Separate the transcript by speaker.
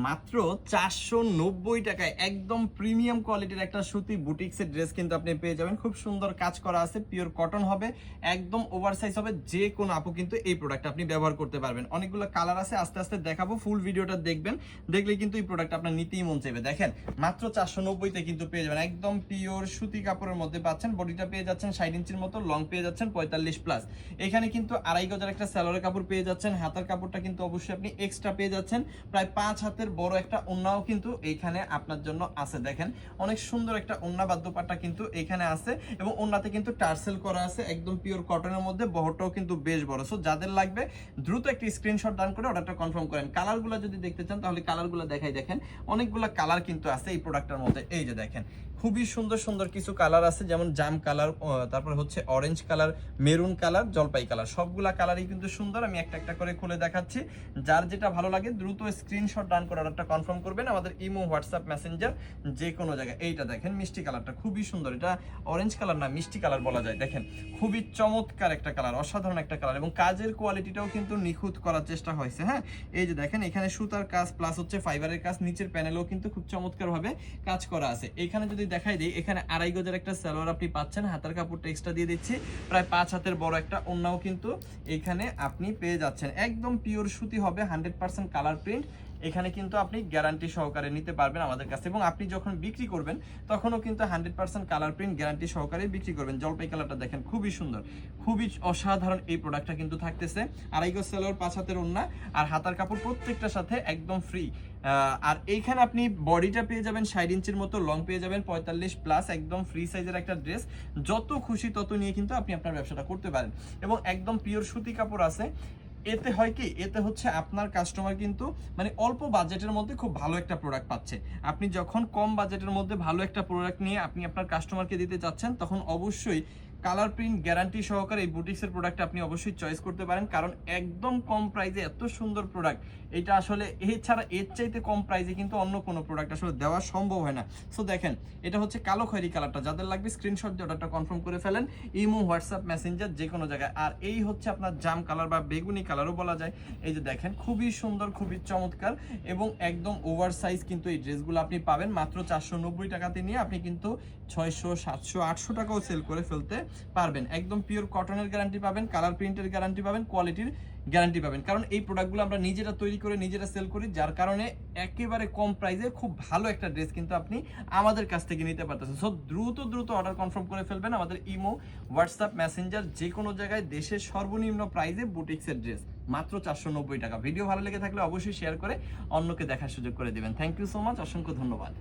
Speaker 1: মাত্র 490 টাকায় একদম প্রিমিয়াম কোয়ালিটির একটা সুতি বুটিক্সের ড্রেস কিন্তু আপনি পেয়ে যাবেন। খুব সুন্দর কাজ করা আছে, পিওর কটন হবে, একদম ওভারসাইজ হবে। যে কোনো আপু কিন্তু এই প্রোডাক্ট আপনি ব্যবহার করতে পারবেন। অনেকগুলো কালার আছে, আস্তে আস্তে দেখাবো, ফুল ভিডিওটা দেখবেন, দেখলে কিন্তু এই প্রোডাক্ট আপনার নিতেই মন চাইবে। দেখেন মাত্র 490 তে কিন্তু পেয়ে যাবেন একদম পিওর সুতি কাপড়ের মধ্যে পাচ্ছেন। বডিটা পেয়ে যাচ্ছেন 60 ইঞ্চির মতো, লং পেয়ে যাচ্ছেন 45 প্লাস। এখানে কিন্তু আড়াই গজার একটা সালোয়ারের কাপড় পেয়ে যাচ্ছেন। হাতার কাপড়টা কিন্তু অবশ্যই আপনি এক্সট্রা পেয়ে যাচ্ছেন। প্রায় 5 হাতের বড় একটা ওন্নাও কিন্তু এইখানে আপনার জন্য আছে। দেখেন অনেক সুন্দর একটা ওন্না বা দোপাট্টা কিন্তু এখানে আছে, এবং ওন্নাতে কিন্তু টার্সেল করা আছে একদম পিওর কটনের মধ্যে। বহরটাও কিন্তু বেশ বড়। সো যাদের লাগবে দ্রুত একটি স্ক্রিনশট ডান করে অর্ডারটা কনফার্ম করেন। কালারগুলো যদি দেখতে চান তাহলে কালারগুলো দেখাই। দেখেন অনেকগুলো কালার কিন্তু আছে এই প্রোডাক্টের মধ্যে। এই যে দেখেন খুবই সুন্দর সুন্দর কিছু কালার আছে, যেমন জাম কালার, তারপর হচ্ছে অরেঞ্জ কালার, মেরুন কালার, জলপাই কালার। সবগুলা কালারই কিন্তু সুন্দর। আমি একটা একটা করে খুলে দেখাচ্ছি। যার যেটা ভালো লাগে দ্রুত স্ক্রিনশট ডান করে অর্ডারটা কনফার্ম করবেন। আমাদের ইমো, হোয়াটসঅ্যাপ, মেসেঞ্জার যে কোনো জায়গায়। এইটা দেখেন মিষ্টি কালারটা খুবই সুন্দর। এটা অরেঞ্জ কালার না, মিষ্টি কালার বলা যায়। দেখেন খুবই চমৎকার একটা কালার, অসাধারণ একটা কালার, এবং কাজের কোয়ালিটিটাও কিন্তু নিখুঁত করার চেষ্টা হয়েছে। হ্যাঁ, এই যে দেখেন এখানে সুতার কাজ প্লাস হচ্ছে ফাইবারের কাজ, নিচের প্যানেলেও কিন্তু খুব চমৎকার ভাবে কাজ করা আছে। এখানে যদি দেখাই দিই, এখানে আড়াই গজের একটা সালোয়ার আপনি পাচ্ছেন। হাতার কাপড়টা এক্সট্রা দিয়ে দিচ্ছি। প্রায় 5 হাতের বড় একটা ওন্নাও কিন্তু এখানে আপনি পেয়ে যাচ্ছেন। একদম পিওর সুতি হবে, 100% কালার প্রিন্ট। এখানে কিন্তু আপনি গ্যারান্টি সহকারে নিতে পারবেন আমাদের কাছে, এবং আপনি যখন বিক্রি করবেন তখনও কিন্তু 100% কালার প্রিন্ট গ্যারান্টি সহকারে বিক্রি করবেন। জলপাই কালারটা দেখেন খুবই সুন্দর, খুবই অসাধারণ এই প্রোডাক্টটা কিন্তু থাকতেছে। আড়াই গজ সালোয়ার, 5 হাতের ওন্না, আর হাতার কাপড় প্রত্যেকটার সাথে একদম ফ্রি। আর এইখানে আপনি বডিটা পেয়ে যাবেন 60 ইঞ্চির মতো, লং পেয়ে যাবেন 45 প্লাস, একদম ফ্রি সাইজের একটা ড্রেস। যত খুশি তত নিয়ে কিন্তু আপনি আপনার ব্যবসাটা করতে পারেন, এবং একদম পিওর সুতি কাপড় আছে। এতে হয় কি, এতে হচ্ছে আপনার কাস্টমার কিন্তু মানে অল্প বাজেটের মধ্যে খুব ভালো একটা প্রোডাক্ট পাচ্ছে। আপনি যখন কম বাজেটের মধ্যে ভালো একটা প্রোডাক্ট নিয়ে আপনি আপনার কাস্টমারকে দিতে চাচ্ছেন, তখন অবশ্যই কালার প্রিন্ট গ্যারান্টি সহকারে এই বুটিক্সের প্রোডাক্ট আপনি অবশ্যই চয়েস করতে পারেন। কারণ একদম কম প্রাইসে এত সুন্দর প্রোডাক্ট, এটা আসলে এছাড়া এর চাইতে কম প্রাইসে কিন্তু অন্য কোনো প্রোডাক্ট আসলে দেওয়া সম্ভব হয় না। সো দেখেন এটা হচ্ছে কালো খয়েরি কালারটা। যাদের লাগবে স্ক্রিনশট দিয়ে অর্ডারটা কনফার্ম করে ফেলেন, ইমো, হোয়াটসঅ্যাপ, মেসেঞ্জার যে কোনো জায়গায়। আর এই হচ্ছে আপনার জাম কালার বা বেগুনি কালারও বলা যায়। এই যে দেখেন খুবই সুন্দর, খুবই চমৎকার, এবং একদম ওভার সাইজ কিন্তু এই ড্রেসগুলো আপনি পাবেন মাত্র 490 টাকাতে। নিয়ে আপনি কিন্তু 600, 700, 800 টাকাও সেল করে ফেলতে পারবেন। একদম পিওর কটনের গ্যারান্টি পাবেন, কালার প্রিন্টের গ্যারান্টি পাবেন, কোয়ালিটির গ্যারান্টি পাবেন। কারণ এই প্রোডাক্টগুলো আমরা নিজেরা তৈরি করে নিজেরা সেল করি, যার কারণে একেবারে কম প্রাইসে খুব ভালো একটা ড্রেস কিন্তু আপনি আমাদের কাছ থেকে নিতে পারতেছেন। সো দ্রুত দ্রুত অর্ডার কনফার্ম করে ফেলবেন। আমাদের ইমো, হোয়াটসঅ্যাপ, মেসেঞ্জার যে কোনো জায়গায়, দেশের সর্বনিম্ন প্রাইসে বুটিক্সের ড্রেস মাত্র 490 টাকা। ভিডিও ভালো লেগে থাকলে অবশ্যই শেয়ার করে অন্যকে দেখার সুযোগ করে দিবেন। থ্যাংক ইউ সো মাচ, অসংখ্য ধন্যবাদ।